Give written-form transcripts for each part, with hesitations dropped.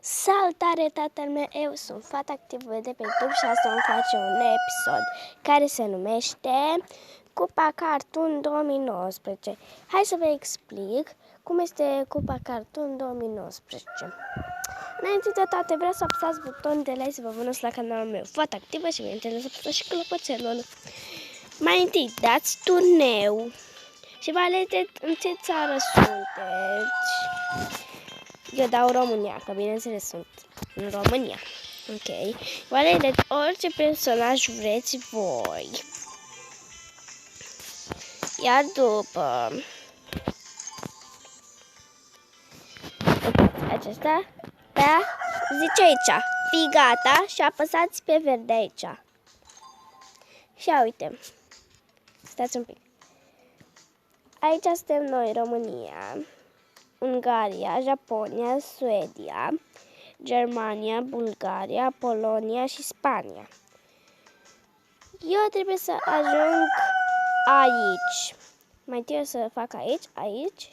Salutare, tatăl meu, eu sunt Fata Activă de pe YouTube și asta îmi face un episod care se numește Cupa Cartoon 2019. Hai să vă explic cum este Cupa Cartoon 2019. Înainte de toate vreau să apăsați butonul de like să vă abonați la canalul meu Fata Activă și bineînțeles să apăsați și clopoțelul. Mai întâi dați turneu și vă alegeți în ce țară sunteți. Eu dau România, că bineînțeles sunt în România. Ok. Vă alegeți orice personaj vreți voi. Iar după acesta, da, zice aici, fii gata și apăsați pe verde aici. Și uite, stați un pic. Aici suntem noi, România, Ungaria, Japonia, Suedia, Germania, Bulgaria, Polonia și Spania. Eu trebuie să ajung aici. Mai întâi o să fac aici,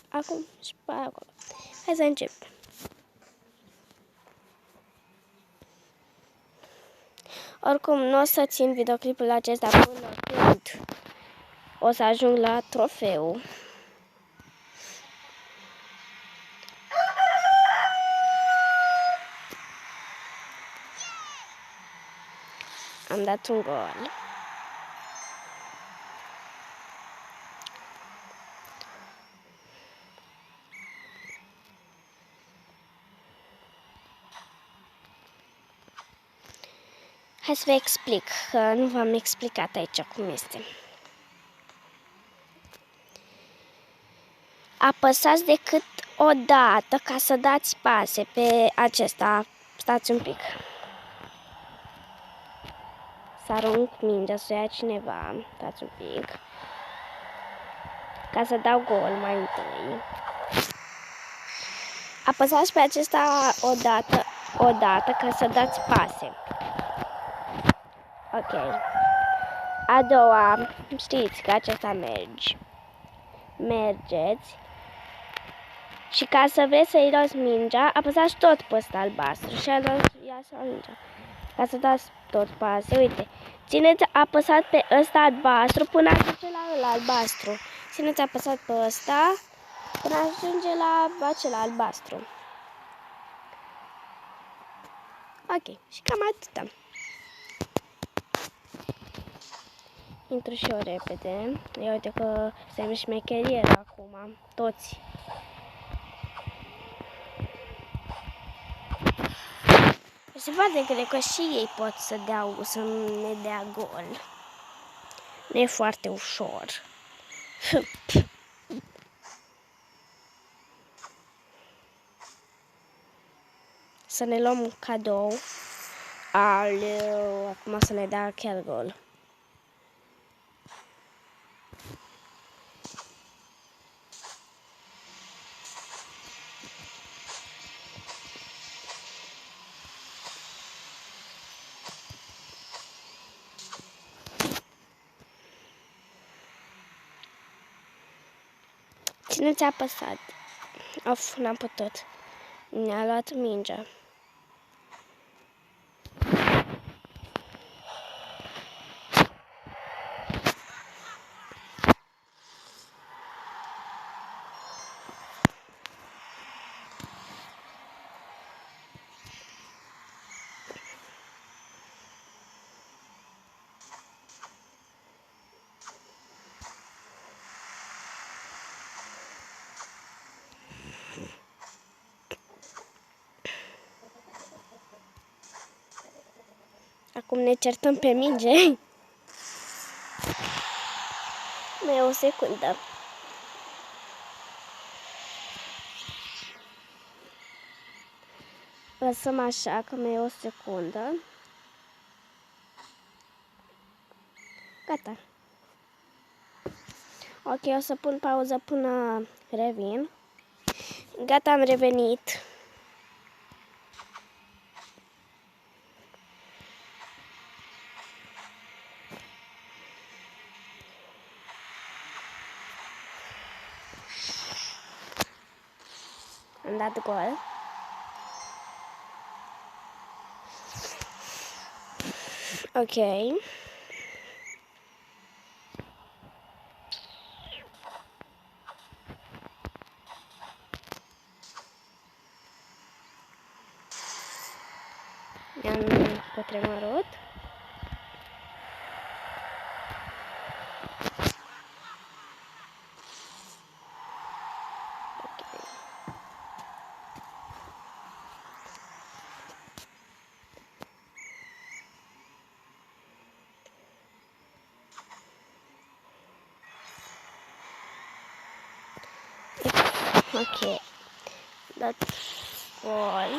acum și pe acolo. Hai să încep. Oricum, nu o să țin videoclipul acesta până când o să ajung la trofeu. Am dat un gol. Hai să vă explic, că nu v-am explicat aici cum este. Apăsați decât o dată ca să dați pase pe acesta. Stați un pic. Să arunc mingea, să ia cineva. Stați un pic. Ca să dau gol mai întâi. Apăsați pe acesta o dată ca să dați pase. Ok. A doua, știți că acesta mergeți. Și ca să vreți să-i dați mingea, apăsați tot pe ăsta albastru și ia să mingea. Ca să dați tot pase, uite. Țineți apăsat pe ăsta albastru până ajunge la ăla albastru. Țineți apăsat pe ăsta până ajunge la acela albastru. Ok, și cam atâta. Intru și eu repede. Ia uite că suntem șmecherieri acum, toți. Se poate crede că și ei pot să ne dea gol. Nu e foarte ușor. Să ne luăm un cadou. Aleu, acum să ne dea chiar gol. Țineți apăsat. Of, n-am putut. Ne-a luat mingea. Acum ne certăm pe minge. Mai o secundă. Lăsăm așa, că mai e o secundă. Gata. Ok, o să pun pauză până revin. Gata, am revenit. Am dat gol. Ok. Mi-am cutremurut. Ok. That's all.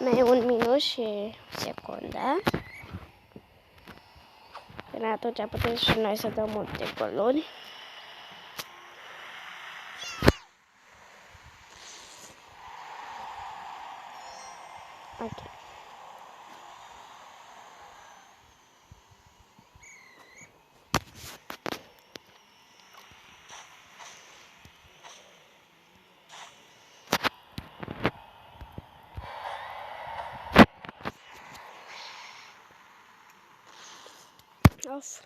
Mai e 1 minut și secundă. Până atunci putem și noi să dăm multe goluri. Ok. Of.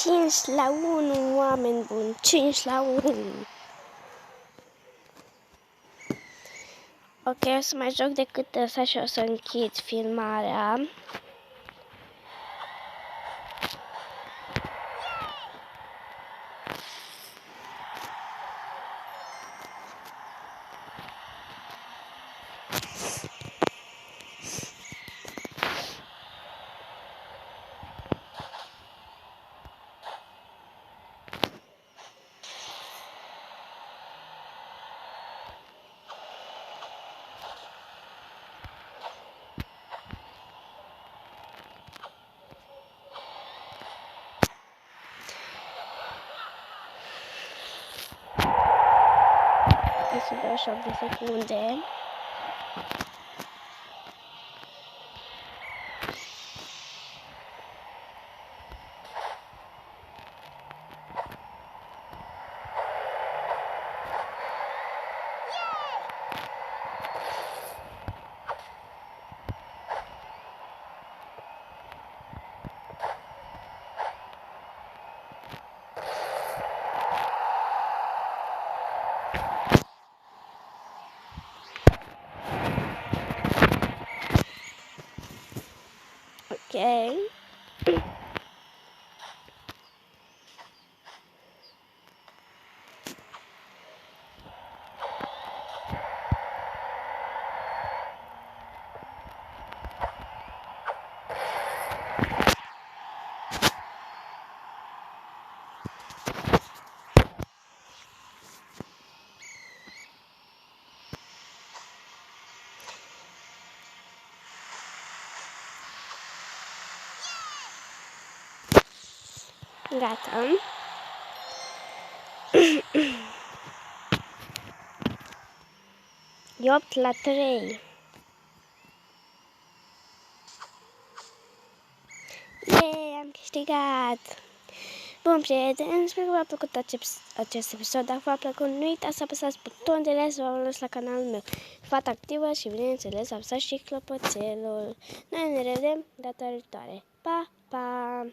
Cinci la 1, oameni buni, 5 la 1. Ok, o să mai joc decât ăsta și o să închid filmarea. Este 28 de secunde. Ok. Gata. E 8 la 3. Yeee, am câștigat! Bun, prieteni, sper că v-a plăcut acest episod. Dacă v-a plăcut, nu uitați să apăsați butonul de like, să vă abonați la canalul meu, Fata Activă, și bineînțeles apăsați și clopoțelul. Noi ne revedem data viitoare. Pa, pa!